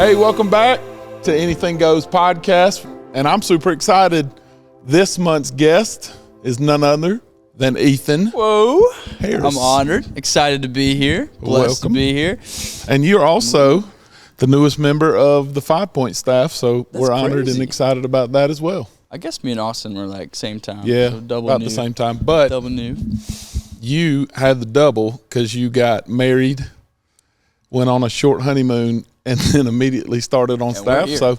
Hey, welcome back to Anything Goes podcast, and I'm super excited. This month's guest is none other than Ethan. Whoa. Harris. I'm honored, excited to be here, blessed Welcome. to be here. And you're also the newest member of the 5 Point staff, so we're honored crazy. and excited about that as well. I guess me and Austin were like same time. Yeah, so double about new, the same time. But double new. you had the double because you got married, went on a short honeymoon, and then immediately started on we're staff. here. So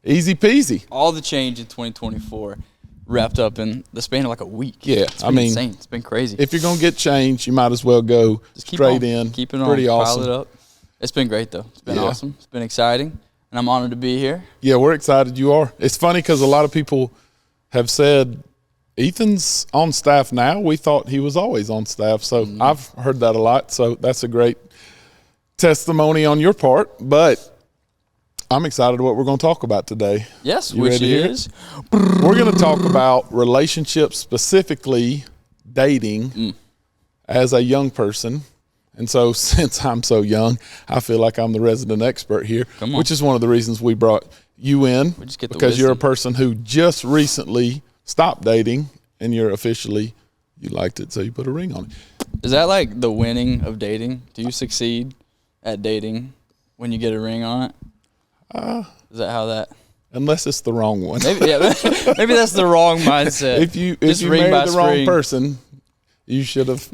easy peasy. All the change in 2024 wrapped up in the span of like a week. Yeah, It's been insane. It's been crazy. If you're going to get change, you might as well go Just keep straight on, in. Keep it on. Pretty Pile awesome. it up. It's been great though. It's been Yeah. awesome. It's been exciting, and I'm honored to be here. Yeah, we're excited you are. It's funny because a lot of people have said, Ethan's on staff now. We thought he was always on staff. So I've heard that a lot. So that's a great testimony on your part. But I'm excited what we're going to talk about today. Yes, You which ready to hear it? is We're going to talk about relationships, specifically dating as a young person. And so since I'm so young, I feel like I'm the resident expert here, Come on. which is one of the reasons we brought you in, just get the because you're a wisdom. person who just recently stopped dating and you're officially, you liked it, so you put a ring on it. Is that like the winning of dating? Do you succeed at dating when you get a ring on it? Is that how that? Unless it's the wrong one. Maybe, yeah, maybe that's the wrong mindset. if you Just married ring by the wrong spring. person, you should have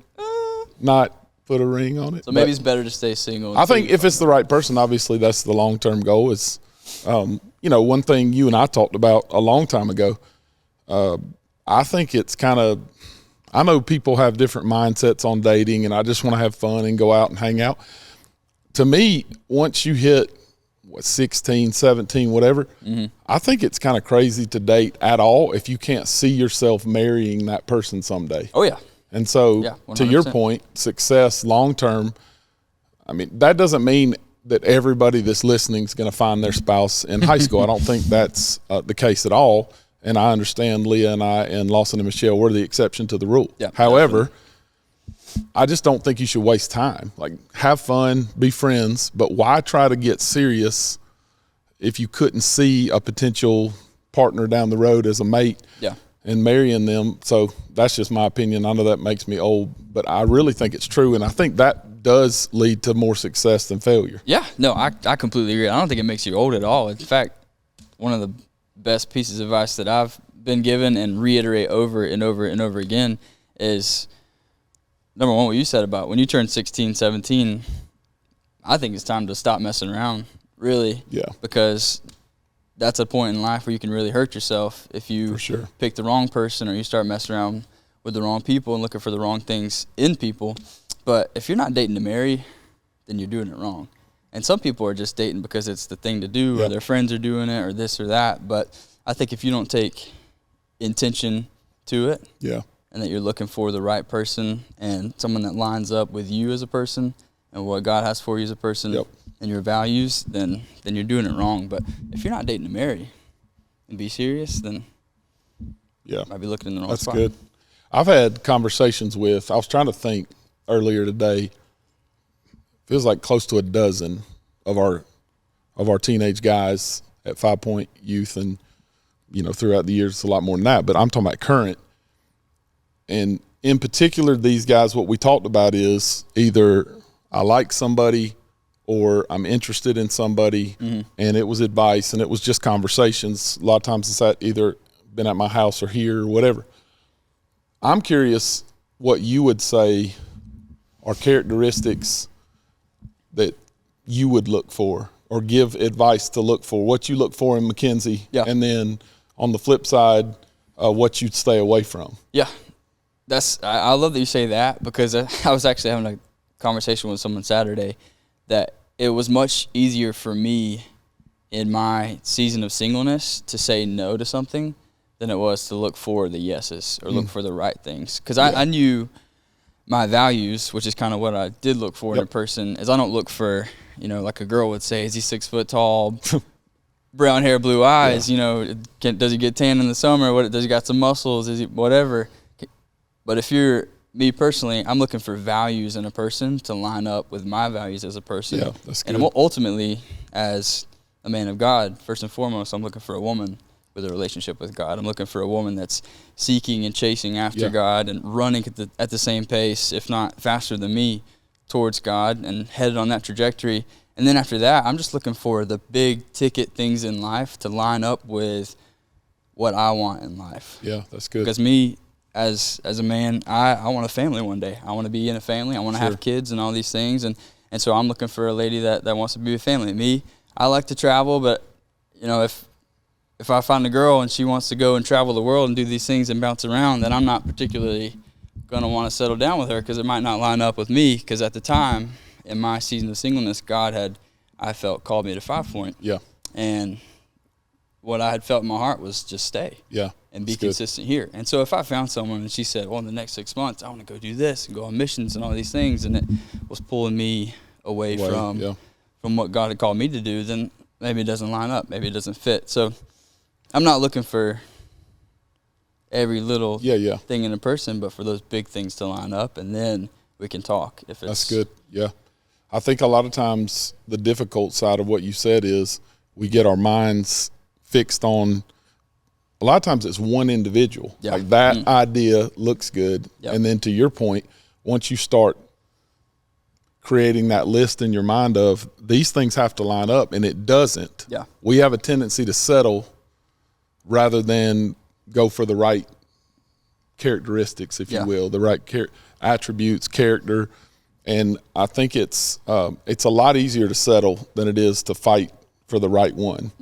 not put a ring on it. So maybe But it's better to stay single. I until think you if find it's the right person, obviously that's the long-term goal. Is, one thing you and I talked about a long time ago. I think it's kind of, I know people have different mindsets on dating, and I just want to have fun and go out and hang out. To me, once you hit 16, 17, whatever, I think it's kind of crazy to date at all if you can't see yourself marrying that person someday. Oh yeah, And so, Yeah, to your 100%. point, success long term, I mean, that doesn't mean that everybody that's listening is going to find their spouse in high school. I don't think that's the case at all. And I understand Leah and I and Lawson and Michelle, we're the exception to the rule. Yeah, However, I just don't think you should waste time. Like, have fun, be friends, but why try to get serious if you couldn't see a potential partner down the road as a mate? yeah. And marrying them. So that's just my opinion. I know that makes me old, but I really think it's true. And I think that does lead to more success than failure. Yeah, no, I completely agree. I don't think it makes you old at all. In fact, one of the best pieces of advice that I've been given and reiterate over and over and over again is, number one, what you said about when you turn 16, 17, I think it's time to stop messing around, really. Yeah. Because that's a point in life where you can really hurt yourself if you For sure. pick the wrong person or you start messing around with the wrong people and looking for the wrong things in people. But if you're not dating to marry, then you're doing it wrong. And some people are just dating because it's the thing to do, Yep. or their friends are doing it, or this or that. But I think if you don't take intention to it, Yeah. and that you're looking for the right person and someone that lines up with you as a person and what God has for you as a person Yep. and your values, then you're doing it wrong. But if you're not dating to marry and be serious, then Yeah. you might be looking in the wrong That's spot. good. I've had conversations with, I was trying to think earlier today, feels like close to a dozen of our teenage guys at 5 Point Youth, and throughout the years it's a lot more than that, but I'm talking about current. And in particular, these guys, what we talked about is either I like somebody or I'm interested in somebody, and it was advice and it was just conversations. A lot of times it's either been at my house or here or whatever. I'm curious what you would say are characteristics that you would look for or give advice to look for, what you look for in Mackenzie, Yeah. and then on the flip side, what you'd stay away from. Yeah. I love that you say that, because I was actually having a conversation with someone Saturday that it was much easier for me in my season of singleness to say no to something than it was to look for the yeses or look for the right things. Because I knew my values, which is kind of what I did look for in a person, is I don't look for, like a girl would say, is he 6 foot tall, brown hair, blue eyes, does he get tan in the summer? Does he got some muscles? Is he whatever? But if you're me personally, I'm looking for values in a person to line up with my values as a person. Yeah, that's good. And ultimately, as a man of God, first and foremost, I'm looking for a woman with a relationship with God. I'm looking for a woman that's seeking and chasing after God and running at the same pace, if not faster than me, towards God and headed on that trajectory. And then after that, I'm just looking for the big ticket things in life to line up with what I want in life. Yeah, that's good. Because me, as a man, I want a family one day. I want to be in a family. I want to have kids and all these things. And so I'm looking for a lady that wants to be with family. Me, I like to travel, but, if I find a girl and she wants to go and travel the world and do these things and bounce around, then I'm not particularly going to want to settle down with her because it might not line up with me. Because at the time, in my season of singleness, God had, I felt, called me to 5 Point. Yeah. And what I had felt in my heart was just stay. Yeah. And be consistent here. And so if I found someone and she said, well, in the next 6 months, I want to go do this and go on missions and all these things, and it was pulling me away from what God had called me to do, then maybe it doesn't line up. Maybe it doesn't fit. So I'm not looking for every little thing in a person, but for those big things to line up, and then we can talk. If it's, that's good. Yeah. I think a lot of times the difficult side of what you said is we get our minds fixed on, a lot of times it's one individual. Yeah. Like that idea looks good. Yep. And then to your point, once you start creating that list in your mind of these things have to line up, and it doesn't. Yeah. We have a tendency to settle rather than go for the right characteristics, if you will, the right attributes, character. And I think it's a lot easier to settle than it is to fight for the right one.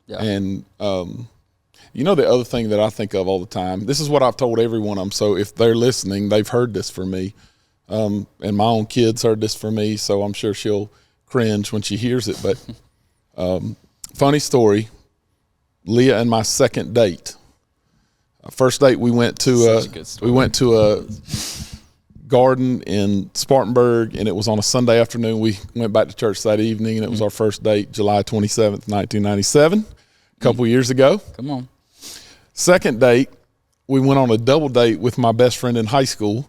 Yeah. And the other thing that I think of all the time, this is what I've told everyone of them, so if they're listening, they've heard this from me. And my own kids heard this from me, so I'm sure she'll cringe when she hears it. But funny story, Leah and my second date. First date, we went to a garden in Spartanburg, and it was on a Sunday afternoon. We went back to church that evening, and it was our first date, July 27th, 1997, a couple years ago. Come on. Second date, we went on a double date with my best friend in high school,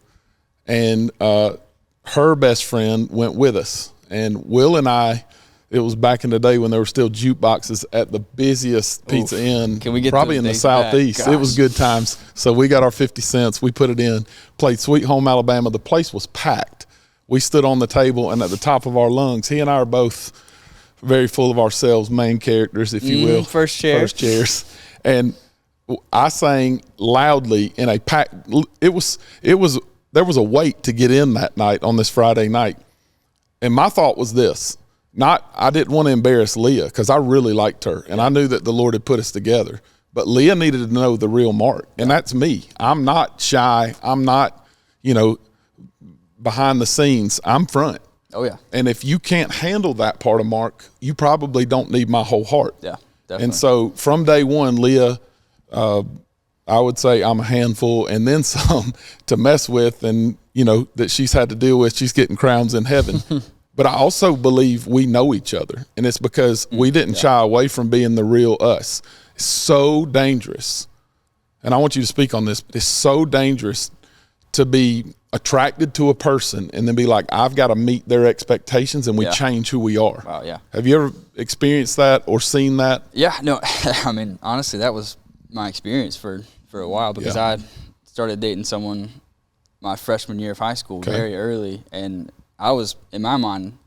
and her best friend went with us. And Will and I, it was back in the day when there were still jukeboxes at the busiest Pizza Inn, probably in the Southeast. It was good times. So we got our 50 cents. We put it in, played Sweet Home Alabama. The place was packed. We stood on the table, and at the top of our lungs, he and I are both very full of ourselves, main characters, if you will. First chairs. And I sang loudly in a packed, there was a wait to get in that night on this Friday night. And my thought was this. I didn't want to embarrass Leah because I really liked her, and I knew that the Lord had put us together. But Leah needed to know the real Mark, and that's me. I'm not shy. I'm not, behind the scenes. I'm front. Oh, yeah. And if you can't handle that part of Mark, you probably don't need my whole heart. Yeah, definitely. And so from day one, Leah, I would say I'm a handful and then some to mess with, and, that she's had to deal with. She's getting crowns in heaven. But I also believe we know each other, and it's because we didn't shy away from being the real us. It's so dangerous, and I want you to speak on this. It's so dangerous to be attracted to a person and then be like, I've got to meet their expectations, and we change who we are. Wow, yeah. Have you ever experienced that or seen that? Yeah, no, I mean, honestly, that was my experience for a while, because I started dating someone my freshman year of high school very early, and I was, in my mind,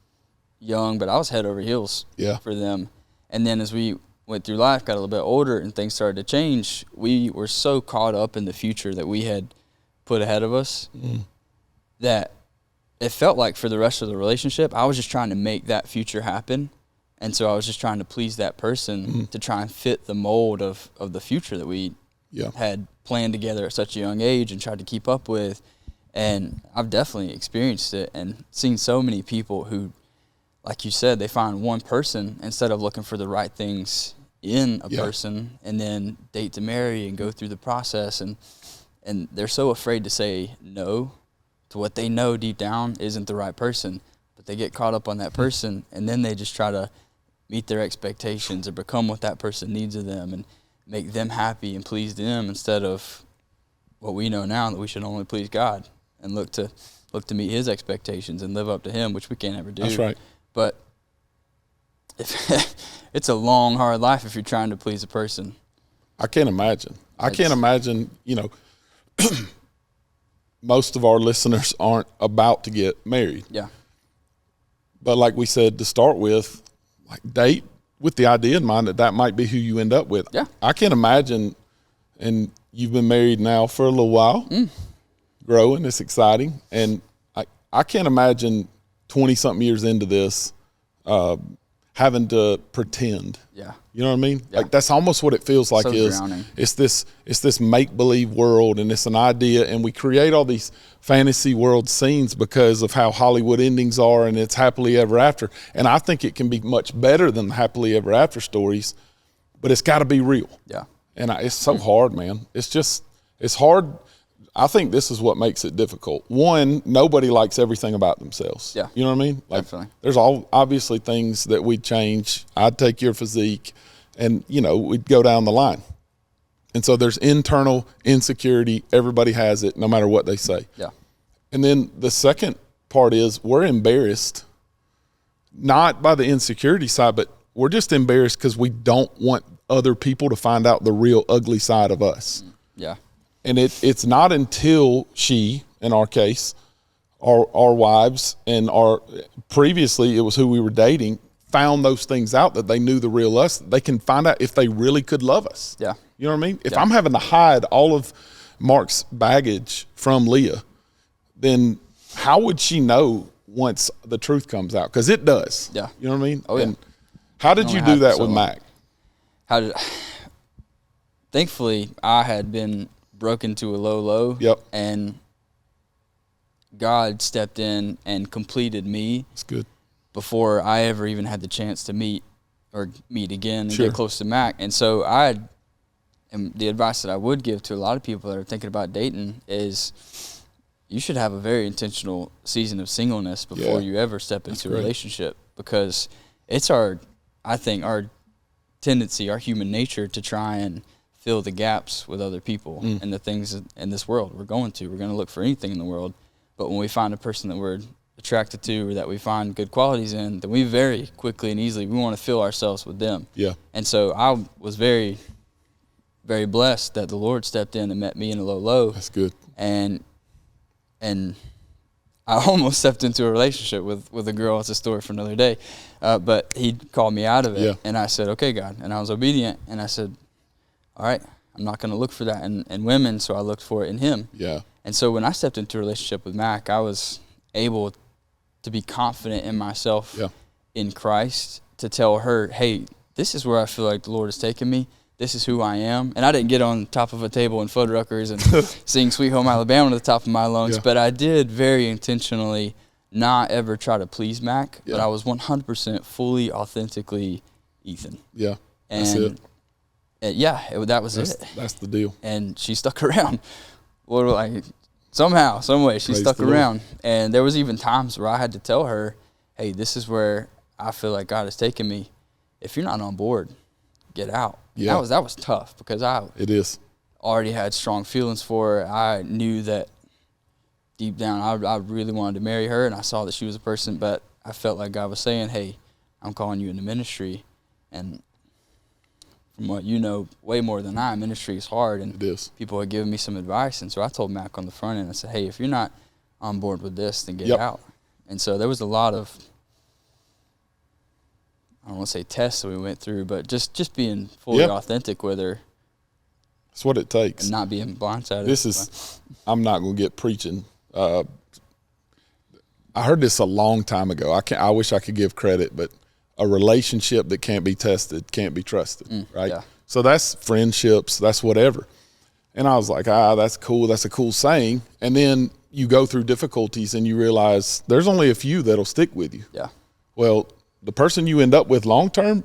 young, but I was head over heels for them. And then as we went through life, got a little bit older, and things started to change, we were so caught up in the future that we had put ahead of us that it felt like for the rest of the relationship, I was just trying to make that future happen. And so I was just trying to please that person to try and fit the mold of the future that we had planned together at such a young age and tried to keep up with. And I've definitely experienced it and seen so many people who, like you said, they find one person instead of looking for the right things in a person, and then date to marry and go through the process. And they're so afraid to say no to what they know deep down isn't the right person. But they get caught up on that person, and then they just try to meet their expectations or become what that person needs of them and make them happy and please them, instead of what we know now, that we should only please God and look to meet his expectations and live up to him, which we can't ever do. That's right. But it's a long, hard life if you're trying to please a person. I can't imagine. I can't imagine, most of our listeners aren't about to get married. Yeah. But like we said to start with, like date with the idea in mind that might be who you end up with. Yeah. I can't imagine, and you've been married now for a little while, growing, it's exciting. And I can't imagine 20-something years into this having to pretend. Yeah. You know what I mean? Yeah. Like that's almost what it feels like. So is drowning. it's this make-believe world, and it's an idea, and we create all these fantasy world scenes because of how Hollywood endings are, and it's happily ever after. And I think it can be much better than happily ever after stories, but it's got to be real. Yeah. And it's so hard, man. It's hard. I think this is what makes it difficult. One, nobody likes everything about themselves. Yeah. You know what I mean? Like, Definitely. there's obviously things that we'd change. I'd take your physique, and, we'd go down the line. And so there's internal insecurity. Everybody has it, no matter what they say. Yeah. And then the second part is we're embarrassed, not by the insecurity side, but we're just embarrassed because we don't want other people to find out the real ugly side of us. Yeah. And it's not until she, in our case, our wives and previously it was who we were dating, found those things out that they knew the real us. They can find out if they really could love us. Yeah. You know what I mean? If Yeah. I'm having to hide all of Mark's baggage from Leah, then how would she know once the truth comes out? Because it does. Yeah. You know what I mean? Oh, yeah. And how did It you only do that happened with so long. Mac? Thankfully, I had been broken to a low. Yep. And God stepped in and completed me That's good. before I ever even had the chance to meet again and Sure. get close to Mac. And so and the advice that I would give to a lot of people that are thinking about dating is you should have a very intentional season of singleness before Yeah. you ever step into a great. relationship, because it's our tendency, our human nature to try and fill the gaps with other people and the things in this world we're going to look for anything in the world. But when we find a person that we're attracted to or that we find good qualities in, then we very quickly and easily, we want to fill ourselves with them. Yeah. And so I was very, very blessed that the Lord stepped in and met me in a low. That's good. And I almost stepped into a relationship with a girl. It's a story for another day. But he called me out of it. Yeah. And I said, okay, God. And I was obedient. And I said, all right, I'm not going to look for that in women, so I looked for it in him. Yeah. And so when I stepped into a relationship with Mac, I was able to be confident in myself Yeah. in Christ, to tell her, hey, this is where I feel like the Lord has taken me. This is who I am. And I didn't get on top of a table in Fuddruckers and sing Sweet Home Alabama to the top of my lungs, Yeah. but I did very intentionally not ever try to please Mac, but Yeah. I was 100% fully, authentically Ethan. Yeah. And That's it. That was it. That's the deal. And she stuck around. Somehow, some way, she Praise stuck the Lord. around. And there was even times where I had to tell her, hey, this is where I feel like God has taken me. If you're not on board, get out. Yeah. That was tough, because I It is. already had strong feelings for her. I knew that deep down I really wanted to marry her, and I saw that she was a person, but I felt like God was saying, hey, I'm calling you into ministry. And from what you know way more than I, ministry is hard, and It is. people had given me some advice. And so I told Mac on the front end, I said, hey, if you're not on board with this, then get Yep. out. And so there was a lot of, I don't want to say tests that we went through, but just being fully Yep. authentic with her That's what it takes. and not being blindsided. This is, I'm not going to get preaching. I heard this a long time ago. I wish I could give credit, but a relationship that can't be tested can't be trusted, right? yeah. So that's friendships, that's whatever. And I was like, that's cool. That's a cool saying. And then you go through difficulties and you realize there's only a few that'll stick with you. Yeah. Well, the person you end up with long term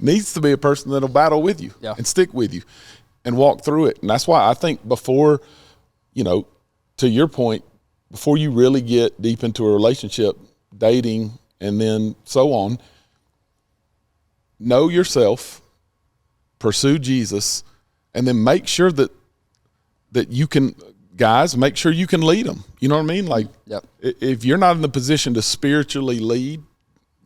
needs to be a person that'll battle with you Yeah. and stick with you and walk through it. And that's why I think before, to your point, before you really get deep into a relationship, dating, and then so on, know yourself, pursue Jesus, and then make sure that you can, guys, make sure you can lead them. You know what I mean? Like, Yep. if you're not in the position to spiritually lead,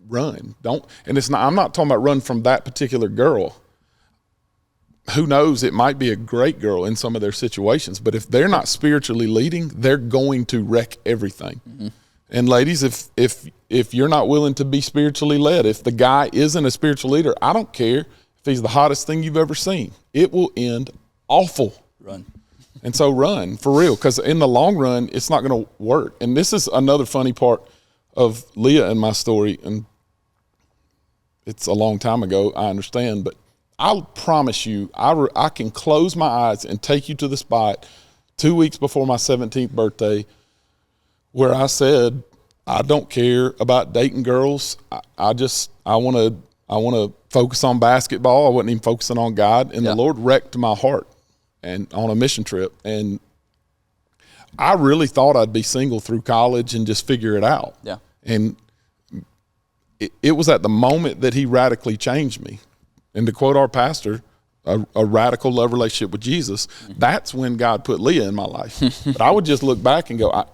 run. Don't, and it's not, I'm not talking about run from that particular girl. Who knows, it might be a great girl in some of their situations, but if they're not spiritually leading, they're going to wreck everything. Mm-hmm. And ladies, if you're not willing to be spiritually led, if the guy isn't a spiritual leader, I don't care if he's the hottest thing you've ever seen. It will end awful. Run. And so run, for real, because in the long run, it's not going to work. And this is another funny part of Leah and my story, and it's a long time ago, I understand, but I'll promise you, I can close my eyes and take you to the spot 2 weeks before my 17th birthday where I said, I don't care about dating girls. I want to focus on basketball. I wasn't even focusing on God. And the Lord wrecked my heart and on a mission trip. And I really thought I'd be single through college and just figure it out. Yeah. And it was at the moment that he radically changed me. And to quote our pastor, a radical love relationship with Jesus, that's when God put Leah in my life. But I would just look back and go,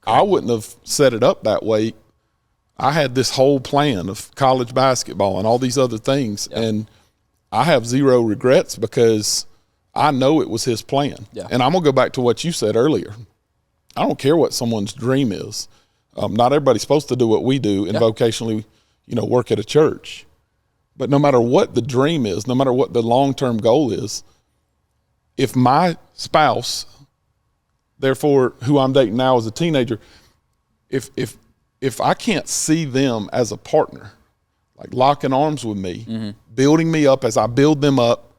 I wouldn't have set it up that way. I had this whole plan of college basketball and all these other things, and I have zero regrets because I know it was his plan. Yeah. And I'm going to go back to what you said earlier. I don't care what someone's dream is. Not everybody's supposed to do what we do and vocationally, work at a church. But no matter what the dream is, no matter what the long-term goal is, if my spouse, therefore who I'm dating now as a teenager, if I can't see them as a partner, like locking arms with me, building me up as I build them up,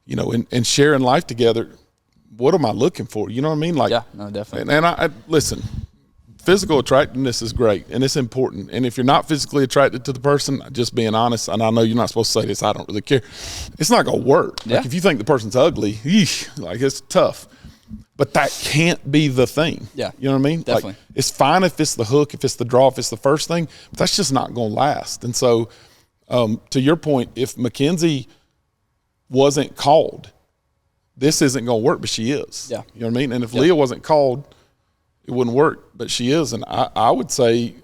and sharing life together, what am I looking for? You know what I mean? Like, yeah, no, definitely. And I listen, physical attractiveness is great and it's important. And if you're not physically attracted to the person, just being honest, and I know you're not supposed to say this, I don't really care. It's not going to work. Yeah. Like if you think the person's ugly, like it's tough. But that can't be the thing. Yeah. You know what I mean? Definitely. Like, it's fine if it's the hook, if it's the draw, if it's the first thing, but that's just not going to last. And so, to your point, if Mackenzie wasn't called, this isn't going to work, but she is. Yeah. You know what I mean? And if Leah wasn't called, it wouldn't work, but she is. And I would say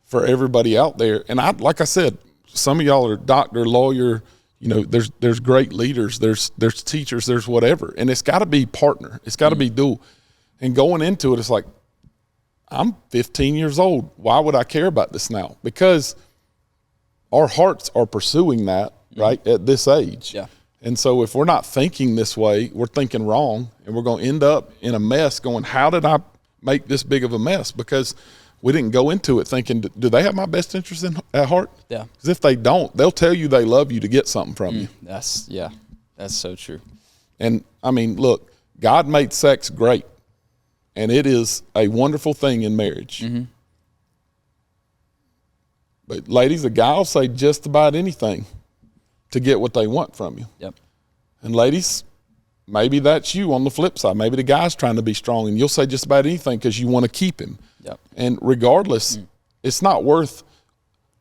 for everybody out there, and like I said, some of y'all are doctor, lawyer, there's great leaders, there's teachers, there's whatever. And it's got to be partner. It's got to be dual. And going into it, it's like, I'm 15 years old. Why would I care about this now? Because our hearts are pursuing that, right, at this age. Yeah. And so if we're not thinking this way, we're thinking wrong, and we're going to end up in a mess going, how did I make this big of a mess? Because we didn't go into it thinking, do they have my best interest at heart? Yeah. Because if they don't, they'll tell you they love you to get something from you. That's so true. And I mean, look, God made sex great, and it is a wonderful thing in marriage. Mm-hmm. But ladies, a guy will say just about anything to get what they want from you. Yep. And ladies, maybe that's you on the flip side. Maybe the guy's trying to be strong, and you'll say just about anything because you want to keep him. Yep. And regardless, it's not worth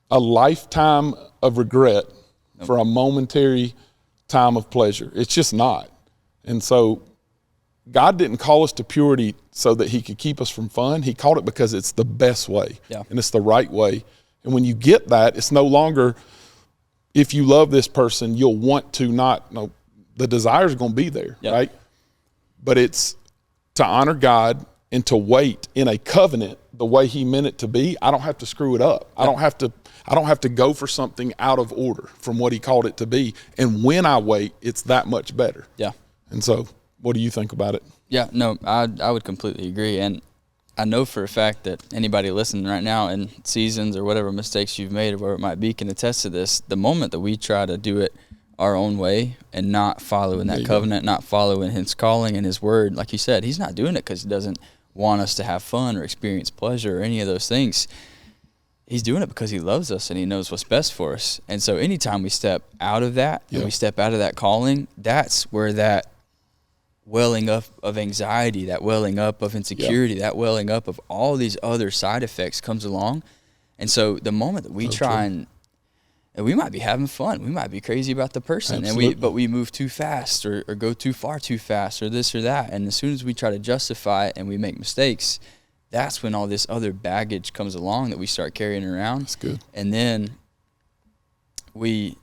a lifetime of regret for a momentary time of pleasure. It's just not. And so God didn't call us to purity so that he could keep us from fun. He called it because it's the best way, and it's the right way. And when you get that, it's no longer, if you love this person, you'll want to not, no, the desire is going to be there, right? But it's to honor God and to wait in a covenant the way he meant it to be. I don't have to screw it up. I don't have to go for something out of order from what he called it to be. And when I wait, it's that much better. Yeah. And so what do you think about it? Yeah, no, I would completely agree. And I know for a fact that anybody listening right now in seasons or whatever mistakes you've made or whatever it might be can attest to this. The moment that we try to do it our own way and not follow in that covenant, not follow in his calling and his word, like you said, he's not doing it because he doesn't want us to have fun or experience pleasure or any of those things. He's doing it because he loves us and he knows what's best for us. And so anytime we step out of that and we step out of that calling, that's where that welling up of anxiety, that welling up of insecurity, that welling up of all these other side effects comes along. And so the moment that we and we might be having fun, we might be crazy about the person, but we move too fast or go too far too fast or this or that. And as soon as we try to justify it and we make mistakes, that's when all this other baggage comes along that we start carrying around. That's good. And then we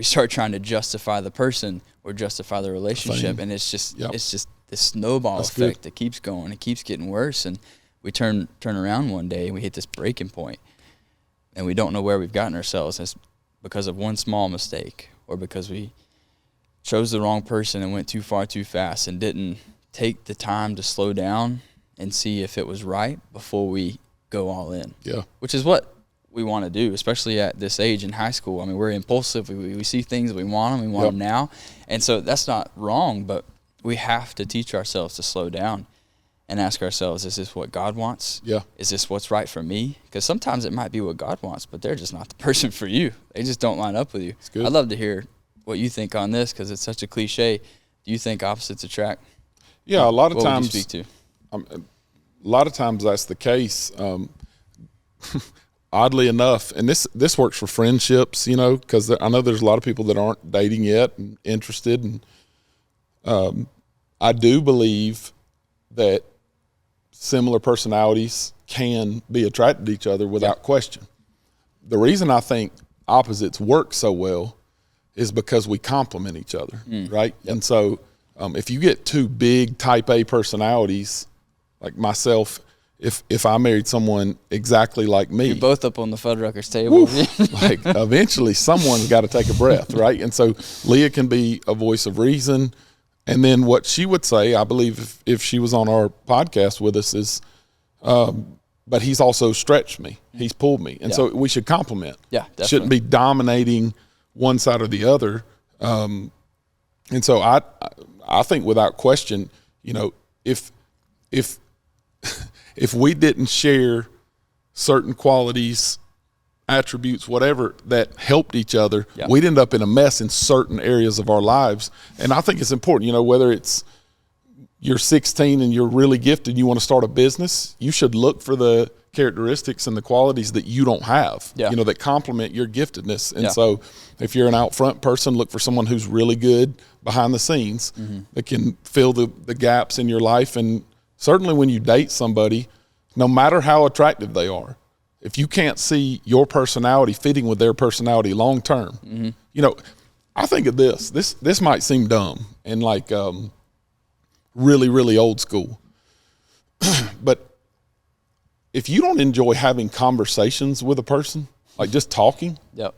start trying to justify the person or justify the relationship, and it's just this snowball effect that keeps going. It keeps getting worse, and we turn around one day and we hit this breaking point, and we don't know where we've gotten ourselves. It's because of one small mistake, or because we chose the wrong person and went too far too fast and didn't take the time to slow down and see if it was right before we go all in. Yeah. Which is what we want to do, especially at this age in high school. I mean, we're impulsive. We see things, we want them, them now. And so that's not wrong, but we have to teach ourselves to slow down and ask ourselves, is this what God wants? Yeah. Is this what's right for me? Because sometimes it might be what God wants, but they're just not the person for you. They just don't line up with you. Good. I'd love to hear what you think on this, because it's such a cliche. Do you think opposites attract? Yeah, a lot of what times. Would you speak to? A lot of times that's the case. Oddly enough, and this works for friendships, you know, because I know there's a lot of people that aren't dating yet and interested, and I do believe that similar personalities can be attracted to each other without question. The reason I think opposites work so well is because we complement each other, right? Yep. And so if you get two big type A personalities, like myself, if I married someone exactly like me, you're both up on the Fuddruckers table. Like eventually someone's got to take a breath, right? And so Leah can be a voice of reason. And then what she would say, I believe if she was on our podcast with us, is, but he's also stretched me. He's pulled me. And so we should complement. Yeah, definitely. Shouldn't be dominating one side or the other. And so I think without question, you know, if we didn't share certain qualities, attributes, whatever, that helped each other, we'd end up in a mess in certain areas of our lives. And I think it's important, you know, whether it's you're 16 and you're really gifted and you want to start a business, you should look for the characteristics and the qualities that you don't have, you know, that complement your giftedness. And so if you're an out front person, look for someone who's really good behind the scenes that can fill the gaps in your life. And certainly when you date somebody, no matter how attractive they are, if you can't see your personality fitting with their personality long term, you know, I think of this might seem dumb and like really, really old school. But if you don't enjoy having conversations with a person, like just talking,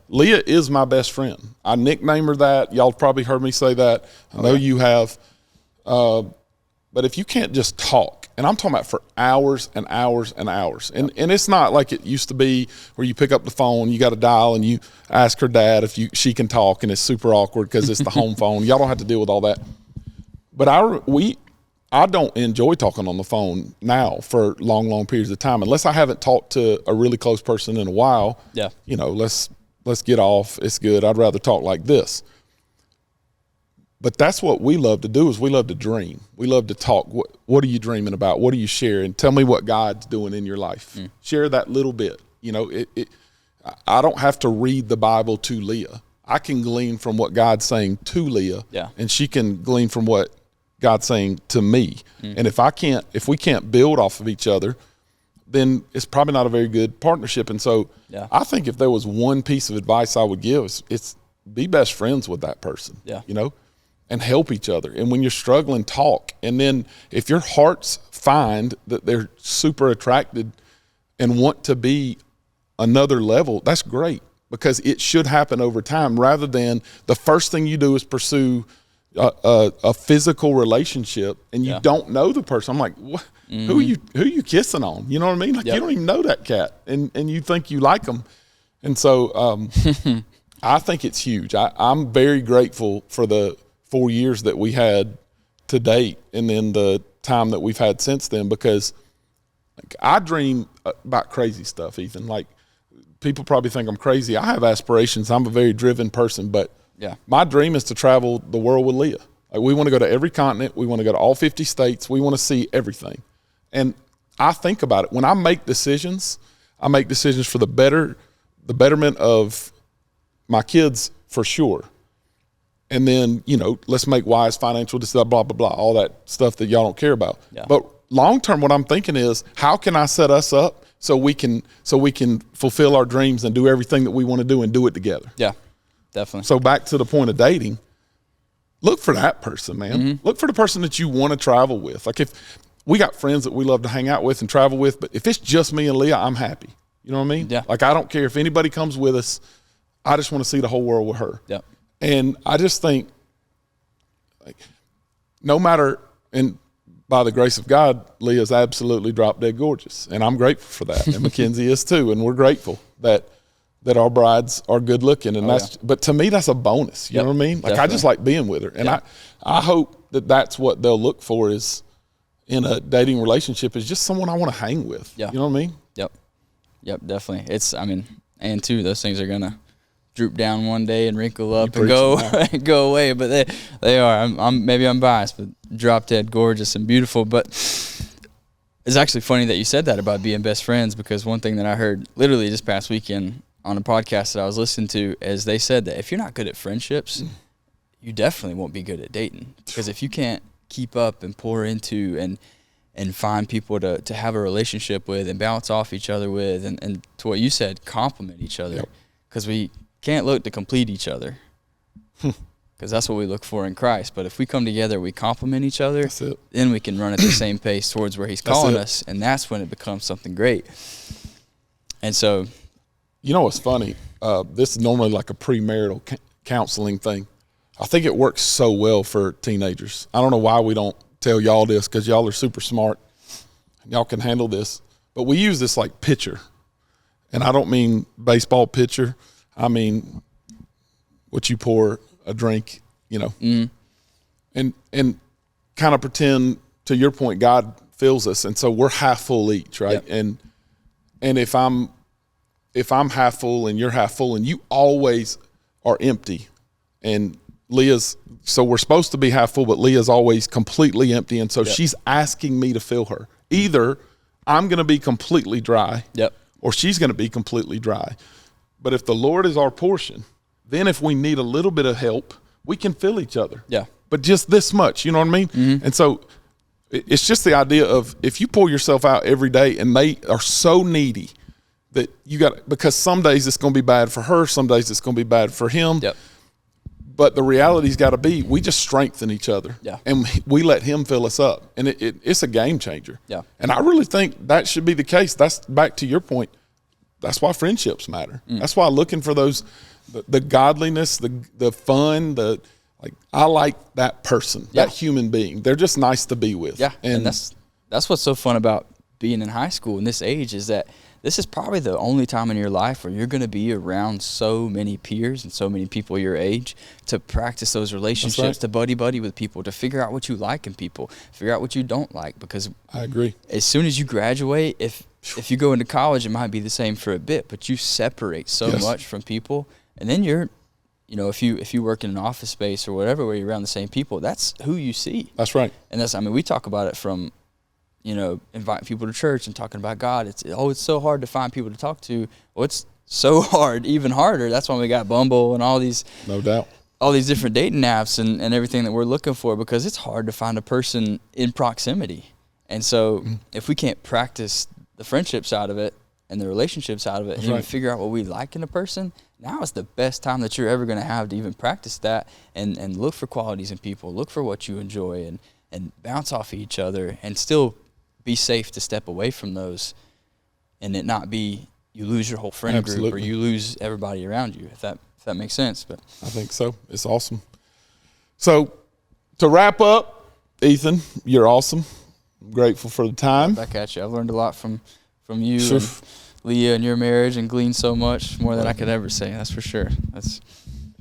Leah is my best friend. I nickname her that. Y'all probably heard me say that. I know you have. But if you can't just talk, and I'm talking about for hours and hours and hours, and it's not like it used to be where you pick up the phone, you got to dial, and you ask her dad if she can talk, and it's super awkward because it's the home phone. Y'all don't have to deal with all that. But I don't enjoy talking on the phone now for long periods of time, unless I haven't talked to a really close person in a while. Yeah, you know, let's get off. It's good. I'd rather talk like this. But that's what we love to do, is we love to dream. We love to talk. What are you dreaming about? What are you sharing? Tell me what God's doing in your life. Share that little bit. You know, I don't have to read the Bible to Leah. I can glean from what God's saying to Leah, and she can glean from what God's saying to me. And if we can't build off of each other, then it's probably not a very good partnership. And so I think if there was one piece of advice I would give, it's be best friends with that person. You know, and help each other. And when you're struggling, talk. And then if your hearts find that they're super attracted and want to be another level, that's great, because it should happen over time, rather than the first thing you do is pursue a physical relationship and you don't know the person. I'm like, what? Who are you kissing on? You know what I mean? Like you don't even know that cat, and you think you like them. And so I think it's huge. I'm very grateful for the 4 years that we had to date, and then the time that we've had since then, because like, I dream about crazy stuff, Ethan. Like, people probably think I'm crazy. I have aspirations. I'm a very driven person, but my dream is to travel the world with Leah. Like, we want to go to every continent. We want to go to all 50 states. We want to see everything. And I think about it. When I make decisions for the betterment of my kids, for sure. And then, you know, let's make wise financial decisions, blah, blah, blah, all that stuff that y'all don't care about. But long term, what I'm thinking is, how can I set us up so we can fulfill our dreams and do everything that we want to do and do it together? Yeah, definitely. So back to the point of dating, look for that person, man. Mm-hmm. Look for the person that you want to travel with. Like, if we got friends that we love to hang out with and travel with, but if it's just me and Leah, I'm happy. You know what I mean? Yeah. Like, I don't care if anybody comes with us. I just want to see the whole world with her. Yeah. And I just think, like, no matter, and by the grace of God, Leah's absolutely drop dead gorgeous, and I'm grateful for that, and Mackenzie is too, and we're grateful that our brides are good looking, and But to me, that's a bonus. You know what I mean? Like, definitely. I just like being with her, and I hope that that's what they'll look for is in a dating relationship, is just someone I want to hang with. Yeah. You know what I mean? Yep, definitely. And too, those things are gonna droop down one day and wrinkle up You and go preaching and go away. But they are. Maybe I'm biased, but drop dead gorgeous and beautiful. But it's actually funny that you said that about being best friends, because one thing that I heard literally this past weekend on a podcast that I was listening to is they said that if you're not good at friendships, you definitely won't be good at dating. Because if you can't keep up and pour into and find people to have a relationship with and bounce off each other with, and to what you said, complement each other, because we can't look to complete each other, because that's what we look for in Christ. But if we come together, we complement each other, then we can run at the same pace towards where he's calling us, and that's when it becomes something great. And so, you know what's funny? This is normally like a premarital counseling thing. I think it works so well for teenagers. I don't know why we don't tell y'all this, because y'all are super smart. Y'all can handle this. But we use this like pitcher. And I don't mean baseball pitcher. I mean what you pour a drink, you know. And kind of pretend, to your point, God fills us. And so we're half full each, right? Yep. And if I'm half full and you're half full and you always are empty, and so we're supposed to be half full, but Leah's always completely empty. And so she's asking me to fill her. Either I'm going to be completely dry, or she's going to be completely dry. But if the Lord is our portion, then if we need a little bit of help, we can fill each other. Yeah. But just this much, you know what I mean? Mm-hmm. And so it's just the idea of, if you pour yourself out every day and they are so needy that because some days it's going to be bad for her, some days it's going to be bad for him. Yep. But the reality's got to be, we just strengthen each other, and we let him fill us up, and it's a game changer. Yeah. And I really think that should be the case. That's back to your point. That's why friendships matter. That's why looking for those, the godliness, the fun, I like that person, that human being. They're just nice to be with. Yeah. And that's what's so fun about being in high school in this age, is that this is probably the only time in your life where you're going to be around so many peers and so many people your age to practice those relationships, to buddy with people, to figure out what you like in people, figure out what you don't like. Because I agree. As soon as you graduate, if you go into college, it might be the same for a bit, but you separate so much from people, and then you're, if you work in an office space or whatever where you're around the same people, that's who you see. That's right. And we talk about it from, inviting people to church and talking about God. It's so hard to find people to talk to. Well, it's so hard, even harder. That's why we got Bumble and all these, no doubt, all these different dating apps and everything that we're looking for, because it's hard to find a person in proximity. And so if we can't practice the friendship side of it and the relationship side of it, and even figure out what we like in a person, now is the best time that you're ever going to have to even practice that and look for qualities in people, look for what you enjoy, and bounce off each other, and still be safe to step away from those, and it not be you lose your whole friend group or you lose everybody around you, if that makes sense. But I think so. It's awesome. So to wrap up, Ethan, you're awesome. I'm grateful for the time. Back at you. I've learned a lot from you and Leah and your marriage, and gleaned so much more than I could ever say. That's for sure.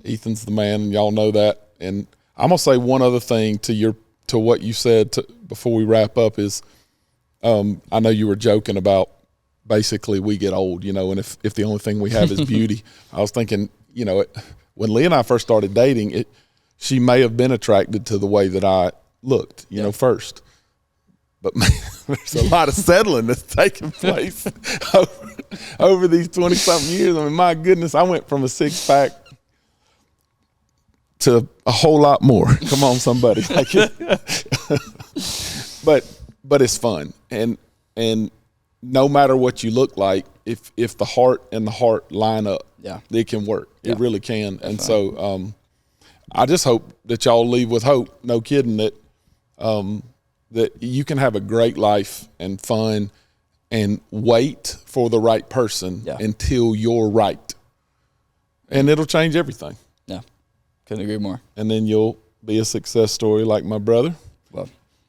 Ethan's the man, and y'all know that. And I'm gonna say one other thing to what you said before we wrap up is, I know you were joking about basically we get old, and if the only thing we have is beauty. I was thinking, when Leah and I first started dating, she may have been attracted to the way that I looked, first. But man, there's a lot of settling that's taking place over these 20-something years. I mean, my goodness, I went from a six-pack to a whole lot more. Come on, somebody. but it's fun. And no matter what you look like, if the heart and the heart line up, Yeah. it can work. Yeah. It really can. Definitely. And so I just hope that y'all leave with hope. No kidding, that that you can have a great life and fun and wait for the right person until you're right. And it'll change everything. Yeah. Couldn't agree more. And then you'll be a success story like my brother. Well,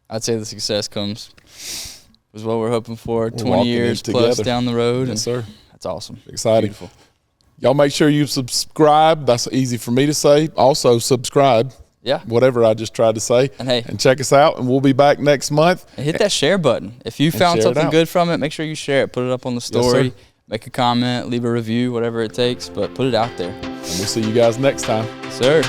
I'd say the success is what we're hoping for. We're 20 years plus down the road. Yes, sir. That's awesome. Exciting. Beautiful. Y'all make sure you subscribe. That's easy for me to say. Also, subscribe. Yeah. Whatever I just tried to say. And hey. And check us out, and we'll be back next month. And hit that share button. If you found something good from it, make sure you share it. Put it up on the story. Yes, make a comment. Leave a review, whatever it takes. But put it out there. And we'll see you guys next time. Sir.